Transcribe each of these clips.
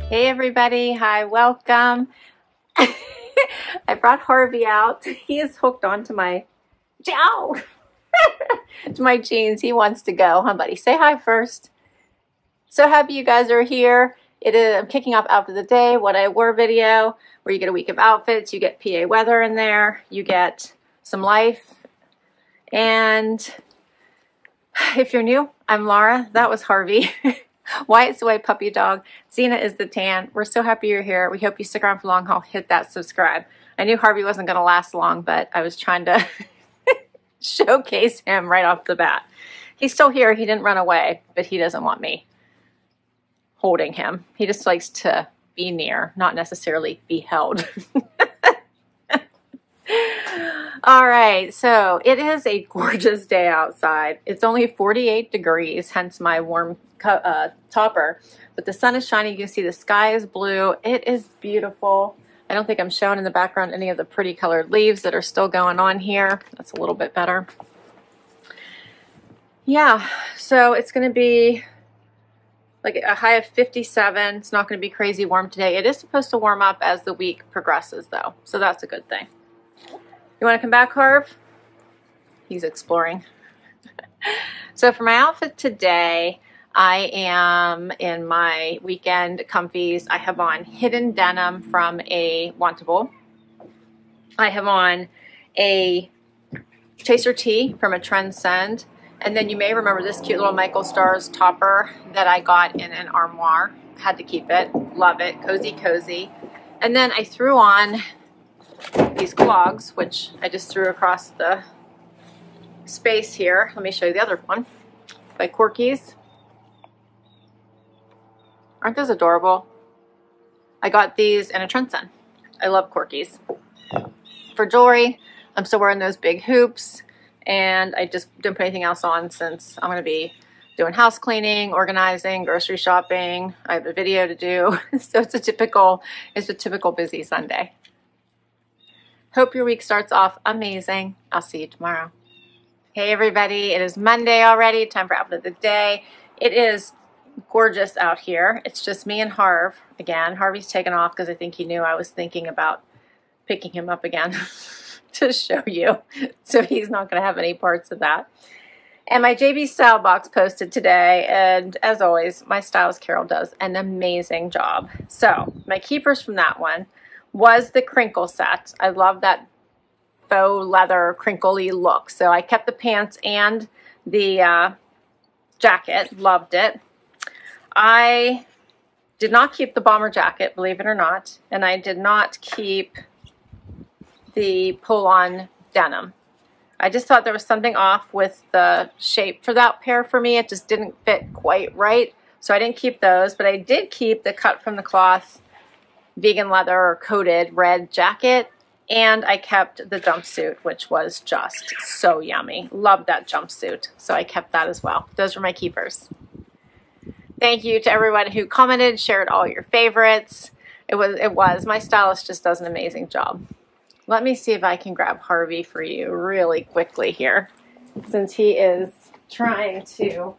Hey everybody, hi, welcome. I brought Harvey out. He is hooked onto my to my jeans. He wants to go, huh buddy? Say hi first. So happy you guys are here. I'm kicking off Outfit of the Day, What I Wore video, where you get a week of outfits, you get PA weather in there, you get some life. And if you're new, I'm Laura. That was Harvey. Wyatt's the white puppy dog. Zena is the tan. We're so happy you're here. We hope you stick around for long haul. Hit that subscribe. I knew Harvey wasn't going to last long, but I was trying to showcase him right off the bat. He's still here. He didn't run away, but he doesn't want me holding him. He just likes to be near, not necessarily be held. All right, so it is a gorgeous day outside. It's only 48 degrees, hence my warm topper, but the sun is shining. You can see the sky is blue. It is beautiful. I don't think I'm showing in the background any of the pretty colored leaves that are still going on here. That's a little bit better. Yeah, so it's going to be like a high of 57. It's not going to be crazy warm today. It is supposed to warm up as the week progresses though, so that's a good thing. You want to come back, Harv? He's exploring. So for my outfit today, I am in my weekend comfies. I have on hidden denim from a Wantable. I have on a chaser tee from a Trendsend. And then you may remember this cute little Michael Stars topper that I got in an Armoire. Had to keep it. Love it. Cozy, cozy. And then I threw on these clogs, which I just threw across the space here. Let me show you the other one. By Corky's. Aren't those adorable? I got these in a Trendsend. I love Corky's. For jewelry, I'm still wearing those big hoops, and I just didn't put anything else on since I'm going to be doing house cleaning, organizing, grocery shopping. I have a video to do, so it's a typical busy Sunday. Hope your week starts off amazing. I'll see you tomorrow. Hey everybody, it is Monday already. Time for Outfit of the Day. It is gorgeous out here. It's just me and Harv again. Harvey's taken off because I think he knew I was thinking about picking him up again to show you. So he's not going to have any parts of that. And my JB Style box posted today, and as always, my stylist Carol does an amazing job. So my keepers from that one was the crinkle set. I love that faux leather crinkly look. So I kept the pants and the jacket. Loved it. I did not keep the bomber jacket, believe it or not, and I did not keep the pull-on denim. I just thought there was something off with the shape for that pair for me. It just didn't fit quite right, so I didn't keep those, but I did keep the cut from the cloth vegan leather or coated red jacket, and I kept the jumpsuit, which was just so yummy. Loved that jumpsuit, so I kept that as well. Those were my keepers. Thank you to everyone who commented, shared all your favorites. It was. My stylist just does an amazing job. Let me see if I can grab Harvey for you really quickly here, since he is trying to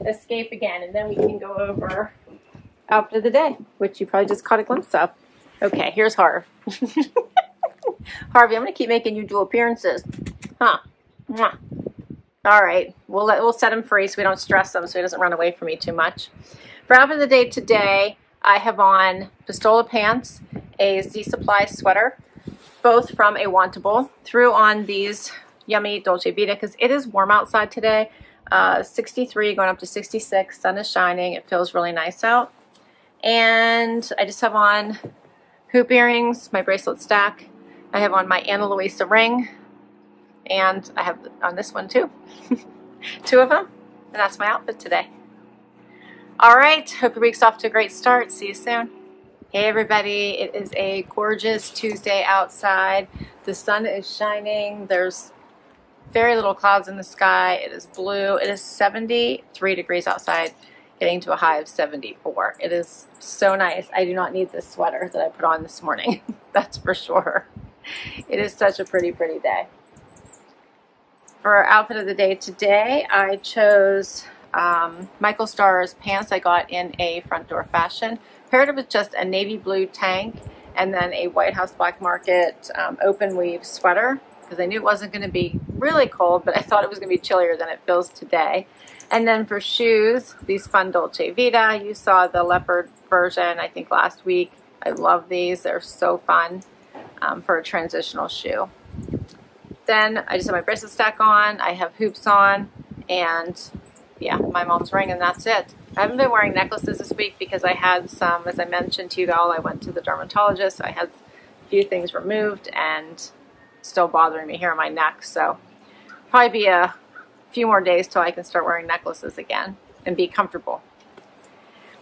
escape again, and then we can go over Outfit of the Day, which you probably just caught a glimpse of. Okay, here's Harv. Harvey, I'm going to keep making you dual appearances. Huh. Mwah. All right, we'll set him free so we don't stress him so he doesn't run away from me too much. For Outfit of the Day today, I have on Pistola pants, a Z Supply sweater, both from a Wantable. Threw on these yummy Dolce Vita because it is warm outside today. 63 going up to 66. Sun is shining. It feels really nice out. And I just have on hoop earrings, my bracelet stack. I have on my Ana Luisa ring. And I have on this one too. Two of them. And that's my outfit today. All right. Hope your week's off to a great start. See you soon. Hey everybody. It is a gorgeous Tuesday outside. The sun is shining. There's very little clouds in the sky. It is blue. It is 73 degrees outside, getting to a high of 74. It is so nice. I do not need this sweater that I put on this morning. That's for sure. It is such a pretty, pretty day. For our Outfit of the Day today, I chose Michael Stars pants I got in a front door fashion. Paired it with just a navy blue tank and then a White House Black Market open weave sweater, because I knew it wasn't going to be really cold, but I thought it was going to be chillier than it feels today. And then for shoes, these fun Dolce Vita. You saw the leopard version, I think, last week. I love these. They're so fun for a transitional shoe. Then I just have my bracelet stack on. I have hoops on, and yeah, my mom's ring, and that's it. I haven't been wearing necklaces this week because I had some, as I mentioned to you all, I went to the dermatologist. So I had a few things removed and it's still bothering me here on my neck. So probably be a few more days till I can start wearing necklaces again and be comfortable.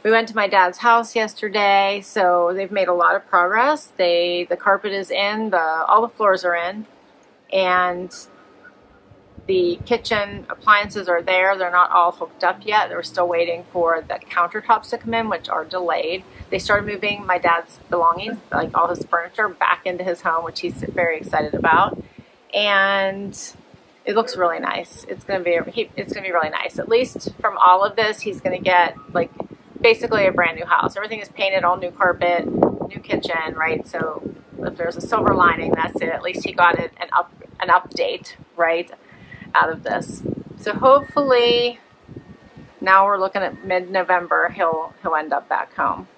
We went to my dad's house yesterday, so they've made a lot of progress. The carpet is in, all the floors are in, and the kitchen appliances are there. They're not all hooked up yet. We're still waiting for the countertops to come in, which are delayed. They started moving my dad's belongings, like all his furniture, back into his home, which he's very excited about. And it looks really nice. It's gonna be really nice. At least from all of this, he's gonna get like basically a brand new house. Everything is painted, all new carpet, new kitchen, right? So if there's a silver lining, that's it. At least he got it an update, right, out of this. So hopefully now we're looking at mid-November, he'll end up back home.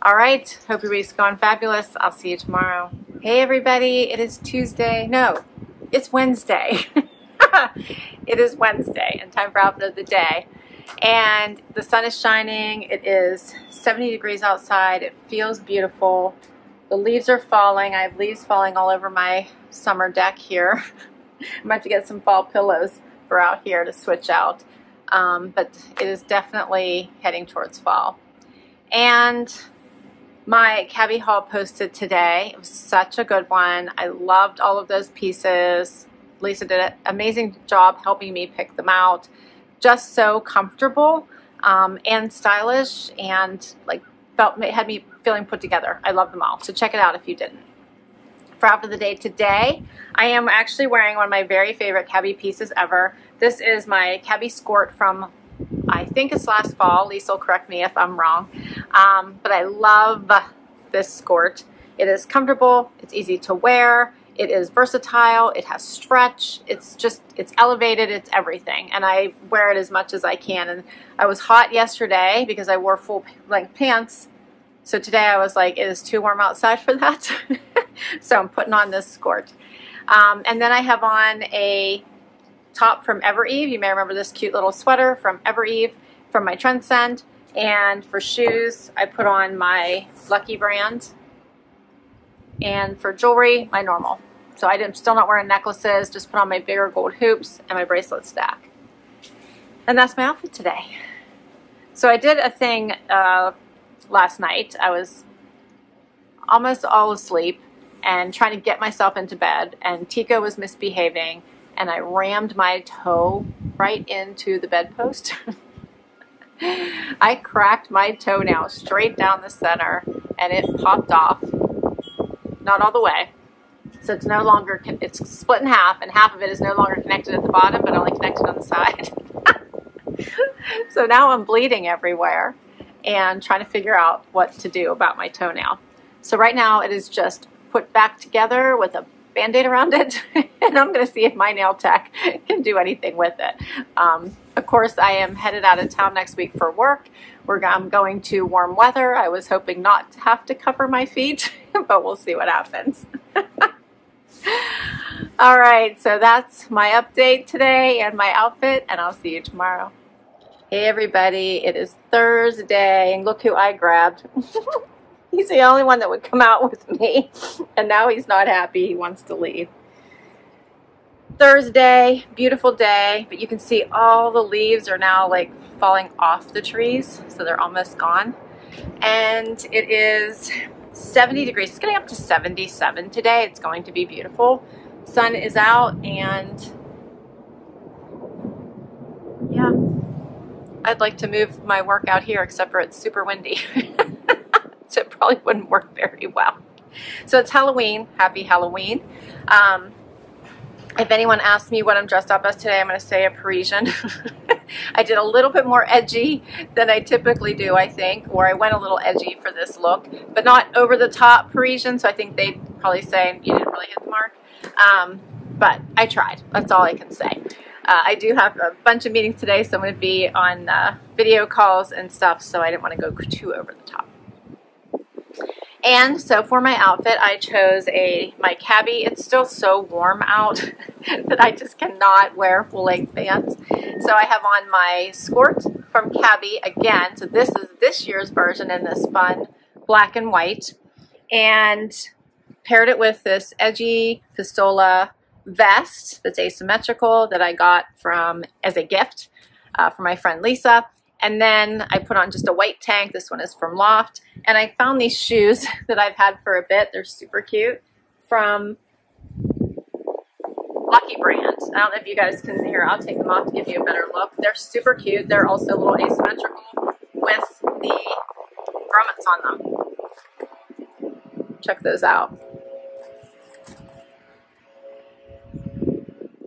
All right, hope your week's gone fabulous. I'll see you tomorrow. Hey everybody, it is Tuesday. No, it's Wednesday. It is Wednesday and time for outfit of the day. And the sun is shining. It is 70 degrees outside. It feels beautiful. The leaves are falling. I have leaves falling all over my summer deck here. I'm about to get some fall pillows for out here to switch out. But it is definitely heading towards fall. And my Cabi haul posted today. It was such a good one. I loved all of those pieces. Lisa did an amazing job helping me pick them out. Just so comfortable and stylish, and like had me feeling put together. I love them all. So check it out if you didn't. For outfit of the day today, I am actually wearing one of my very favorite Cabi pieces ever. This is my Cabi Skort from, I think it's last fall. Lisa will correct me if I'm wrong. But I love this Skort. It is comfortable. It's easy to wear. It is versatile. It has stretch. It's elevated. It's everything. And I wear it as much as I can. And I was hot yesterday because I wore full length pants. So today I was like, it is too warm outside for that. So I'm putting on this Skort. And then I have on a top from Evereve. You may remember this cute little sweater from Evereve from my Trendsend. And for shoes, I put on my Lucky brand. And for jewelry, my normal. So I'm still not wearing necklaces, just put on my bigger gold hoops and my bracelet stack. And that's my outfit today. So I did a thing last night. I was almost all asleep and trying to get myself into bed, and Tico was misbehaving, and I rammed my toe right into the bedpost. I cracked my toenail straight down the center, and it popped off. Not all the way. So it's no longer, it's split in half, and half of it is no longer connected at the bottom, but only connected on the side. So now I'm bleeding everywhere and trying to figure out what to do about my toenail. So right now it is just put back together with a Band-Aid around it, and I'm going to see if my nail tech can do anything with it. Of course, I am headed out of town next week for work. I'm going to warm weather. I was hoping not to have to cover my feet, but we'll see what happens. All right, so that's my update today and my outfit, and I'll see you tomorrow. Hey everybody, it is Thursday, and look who I grabbed. He's the only one that would come out with me, and now he's not happy. He wants to leave. Thursday, beautiful day, but you can see all the leaves are now like falling off the trees, so they're almost gone. And it is 70 degrees. It's getting up to 77 today. It's going to be beautiful. Sun is out, and yeah, I'd like to move my work out here, except for it's super windy. So it probably wouldn't work very well. So it's Halloween. Happy Halloween. If anyone asks me what I'm dressed up as today, I'm going to say a Parisian. I did a little bit more edgy than I typically do, I think, or I went a little edgy for this look, but not over the top Parisian, so I think they'd probably say you didn't really hit the mark. But I tried. That's all I can say. I do have a bunch of meetings today, so I'm going to be on video calls and stuff, so I didn't want to go too over the top. And so for my outfit, I chose my Cabi. It's still so warm out that I just cannot wear full-length pants. So I have on my Skort from Cabi again. So this is this year's version in this fun black and white. And paired it with this edgy Pistola vest that's asymmetrical that I got as a gift from my friend Luisa. And then I put on just a white tank. This one is from Loft. And I found these shoes that I've had for a bit. They're super cute from Lucky Brand. I don't know if you guys can hear. I'll take them off to give you a better look. They're super cute. They're also a little asymmetrical with the grommets on them. Check those out.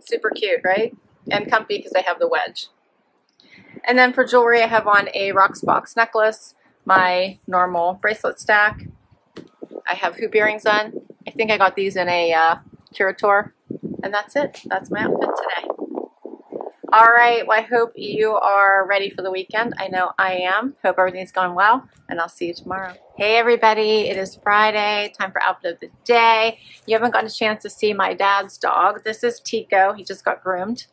Super cute, right? And comfy because they have the wedge. And then for jewelry, I have on a Rocks Box necklace, my normal bracelet stack. I have hoop earrings on. I think I got these in a curator. And that's it. That's my outfit today. All right. Well, I hope you are ready for the weekend. I know I am. Hope everything's going well. And I'll see you tomorrow. Hey, everybody. It is Friday. Time for outfit of the day. You haven't gotten a chance to see my dad's dog. This is Tico. He just got groomed.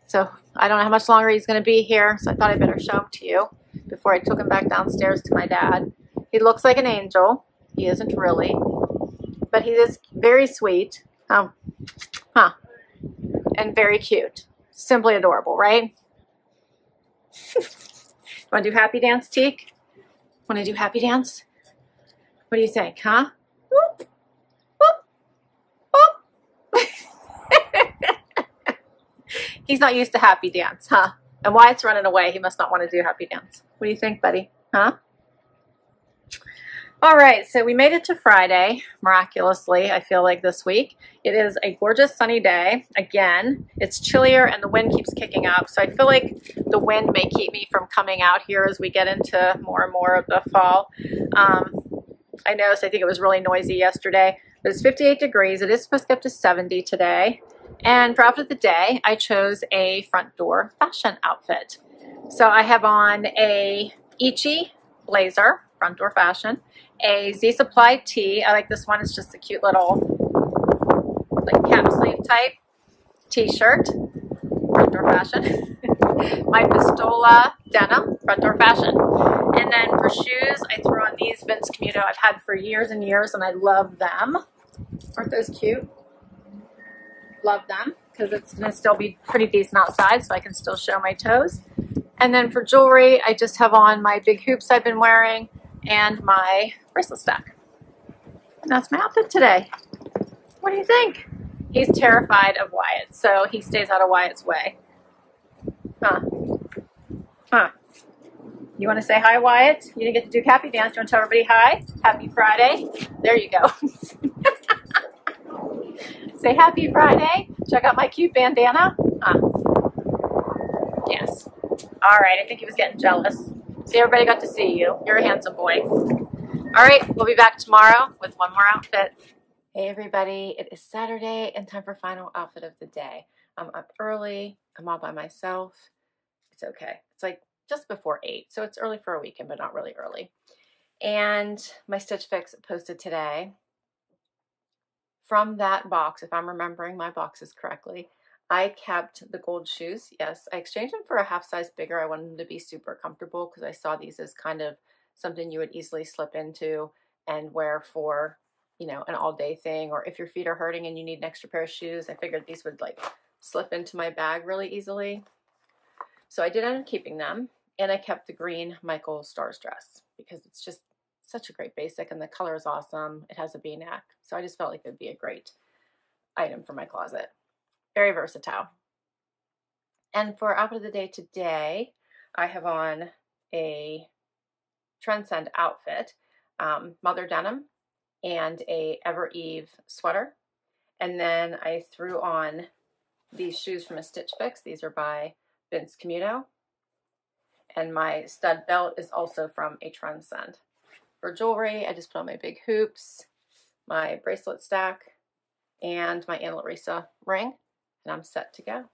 So I don't know how much longer he's going to be here, so I thought I'd better show him to you before I took him back downstairs to my dad. He looks like an angel. He isn't really, but he is very sweet. And very cute. Simply adorable, right? Want to do happy dance, Teak? Want to do happy dance? What do you think, huh? Whoop, whoop, whoop. He's not used to happy dance, huh? And Wyatt's running away. He must not want to do happy dance. What do you think, buddy? Huh? All right, so we made it to Friday, miraculously, I feel like this week. It is a gorgeous sunny day. Again, it's chillier and the wind keeps kicking up. So I feel like the wind may keep me from coming out here as we get into more and more of the fall. I noticed, I think it was really noisy yesterday, but it's 58 degrees. It is supposed to get up to 70 today. And for outfit of the day, I chose a front door fashion outfit. So I have on a Ichi blazer, front door fashion, a Z Supply tee. I like this one. It's just a cute little like cap sleeve type t-shirt, front door fashion. My Pistola denim, front door fashion. And then for shoes, I threw on these Vince Camuto I've had for years and years, and I love them. Aren't those cute? Love them because it's going to still be pretty decent outside, so I can still show my toes. And then for jewelry, I just have on my big hoops I've been wearing and my bracelet stack. And that's my outfit today. What do you think? He's terrified of Wyatt, so he stays out of Wyatt's way. Huh? Huh? You want to say hi, Wyatt? You didn't get to do happy dance. You want to tell everybody hi? Happy Friday. There you go. Say happy Friday. Check out my cute bandana. Yes. All right. I think he was getting jealous. See, everybody got to see you. You're a handsome boy. All right. We'll be back tomorrow with one more outfit. Hey, everybody. It is Saturday and time for final outfit of the day. I'm up early. I'm all by myself. It's okay. It's like just before 8. So it's early for a weekend, but not really early. And my Stitch Fix posted today. From that box, if I'm remembering my boxes correctly, I kept the gold shoes. Yes, I exchanged them for a half size bigger. I wanted them to be super comfortable because I saw these as kind of something you would easily slip into and wear for, you know, an all day thing. Or if your feet are hurting and you need an extra pair of shoes, I figured these would like slip into my bag really easily. So I did end up keeping them. And I kept the green Michael Stars dress because it's just such a great basic and the color is awesome. It has a V-neck. So I just felt like it would be a great item for my closet. Very versatile. And for outfit of the day today, I have on a Trendsend outfit, mother denim and a Evereve sweater. And then I threw on these shoes from a Stitch Fix. These are by Camuto. And my stud belt is also from a Trendsend. For jewelry, I just put on my big hoops, my bracelet stack, and my Aunt Larissa ring, and I'm set to go.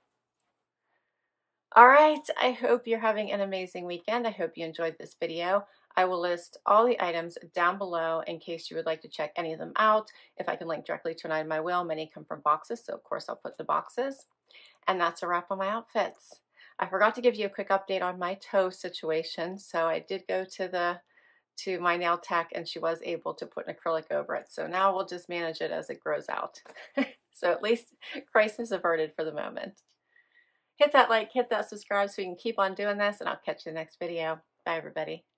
All right, I hope you're having an amazing weekend. I hope you enjoyed this video. I will list all the items down below in case you would like to check any of them out. If I can link directly to an item, I will. Many come from boxes, so of course I'll put the boxes. And that's a wrap on my outfits. I forgot to give you a quick update on my toe situation. So I did go to my nail tech, and she was able to put an acrylic over it. So now we'll just manage it as it grows out. So at least crisis averted for the moment. Hit that like, hit that subscribe so we can keep on doing this, and I'll catch you in the next video. Bye, everybody.